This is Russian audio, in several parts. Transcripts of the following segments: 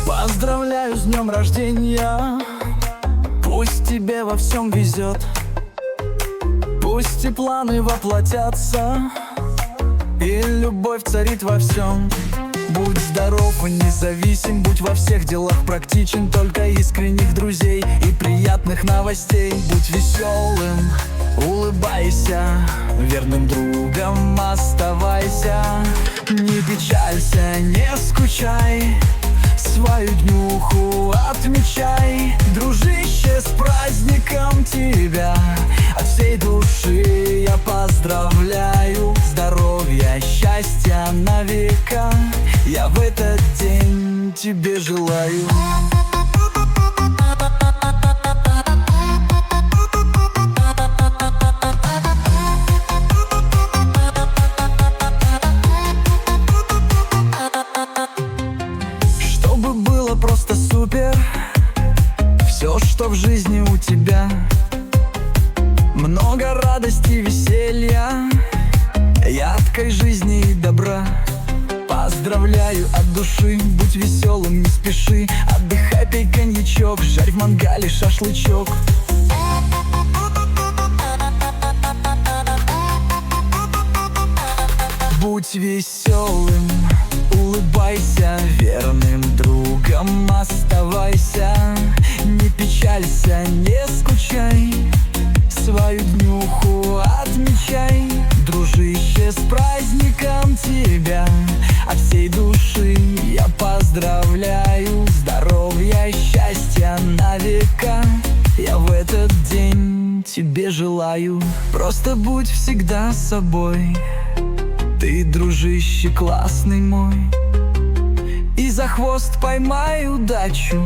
Поздравляю с днем рождения, пусть тебе во всем везет, пусть и планы воплотятся, и любовь царит во всем. Будь здоров и независим, будь во всех делах практичен, только искренних друзей и приятных новостей. Будь веселым, улыбайся, верным другом оставайся. Не печалься, не скучай, свою днюху отмечай. Дружище, с праздником тебя от всей души я поздравляю. Здоровья, счастья на века я в этот день тебе желаю. Чтобы было просто супер все, что в жизни у тебя, много радости, веселья, яркой жизни и добра. Поздравляю от души, будь веселым, не спеши, отдыхай, пей коньячок, жарь в мангале шашлычок. Будь веселым, улыбайся, верным другом оставайся. Не печалься, не скучай, свою днюху отмечай. Дружище, с праздником тебя от всей души я поздравляю. Здоровья, счастья на века я в этот день тебе желаю. Просто будь всегда собой, ты, дружище, классный мой. И за хвост поймай удачу,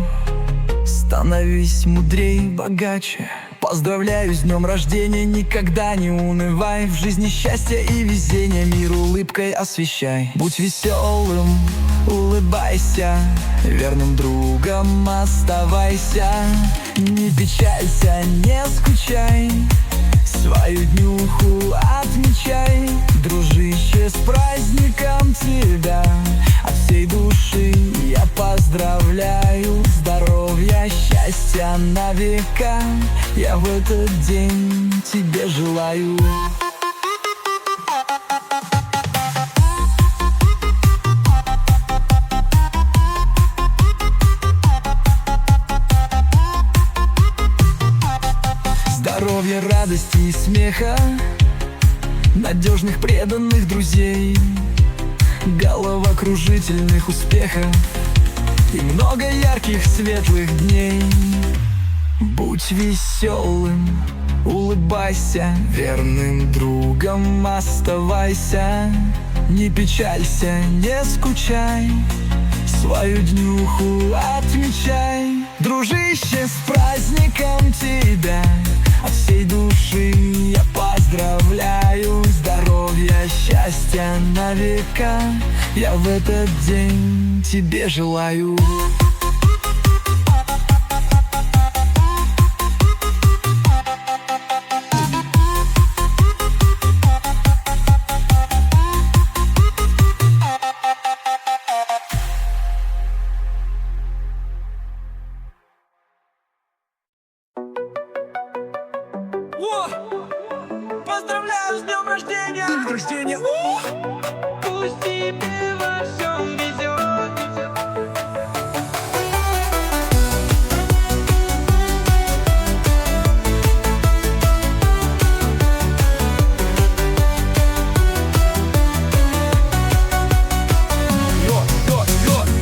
становись мудрей, богаче. Поздравляю с днем рождения, никогда не унывай. В жизни счастье и везение, мир улыбкой освещай. Будь веселым, улыбайся, верным другом оставайся. Не печалься, не скучай, свою днюху отмечай. Дружище, с праздником тебя от всей души я поздравляю. Здоровья, счастья на века я в этот день тебе желаю. Здоровья, радости и смеха, надежных преданных друзей, головокружительных успехов и много ярких светлых дней. Будь веселым, улыбайся, верным другом оставайся. Не печалься, не скучай, свою днюху отмечай. Дружище, с праздником тебя от всей души я поздравляю. Здоровья, счастья на века я в этот день тебе желаю. Поздравляю с днем рождения! Рождение! Пусть тебе во всем везет.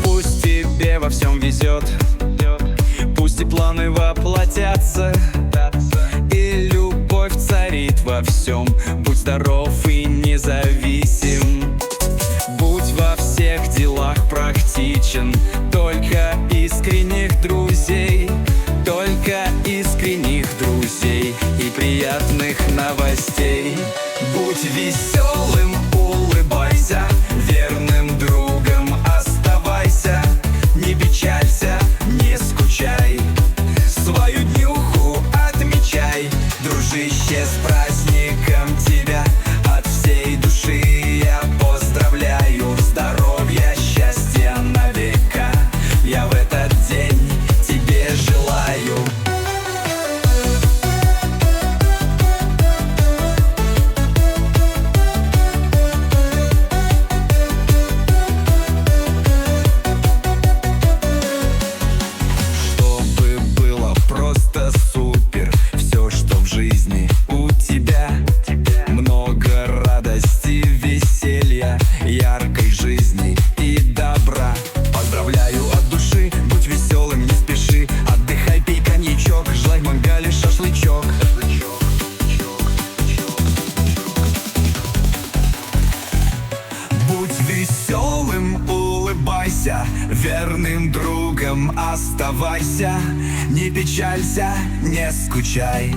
Пусть тебе во всем везет, пусть и планы воплотятся, и любовь царит во всем. Будь здоров и независим, будь во всех делах практичен, только искренних друзей, только искренних друзей и приятных новостей. Будь веселым, улыбайся, верным другом оставайся. Не печалься, не скучай, свою днюху отмечай. Дружище, с праздником тебя от всей души я поздравляю. Здоровья, счастья на века верным другом оставайся. Не печалься, не скучай,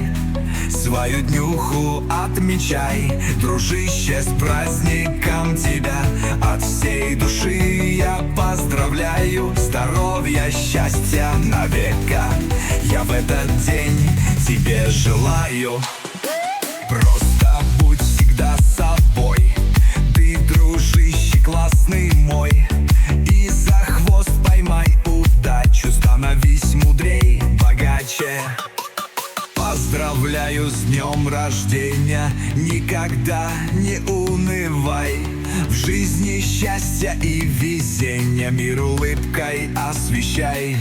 свою днюху отмечай. Дружище, с праздником тебя от всей души я поздравляю. Здоровья, счастья на века я в этот день тебе желаю. Просто будь всегда собой, ты, дружище, классный мой. И за хвост поймай удачу, становись мудрей, богаче. Поздравляю с днем рождения, никогда не унывай. В жизни счастья и везения, мир улыбкой освещай.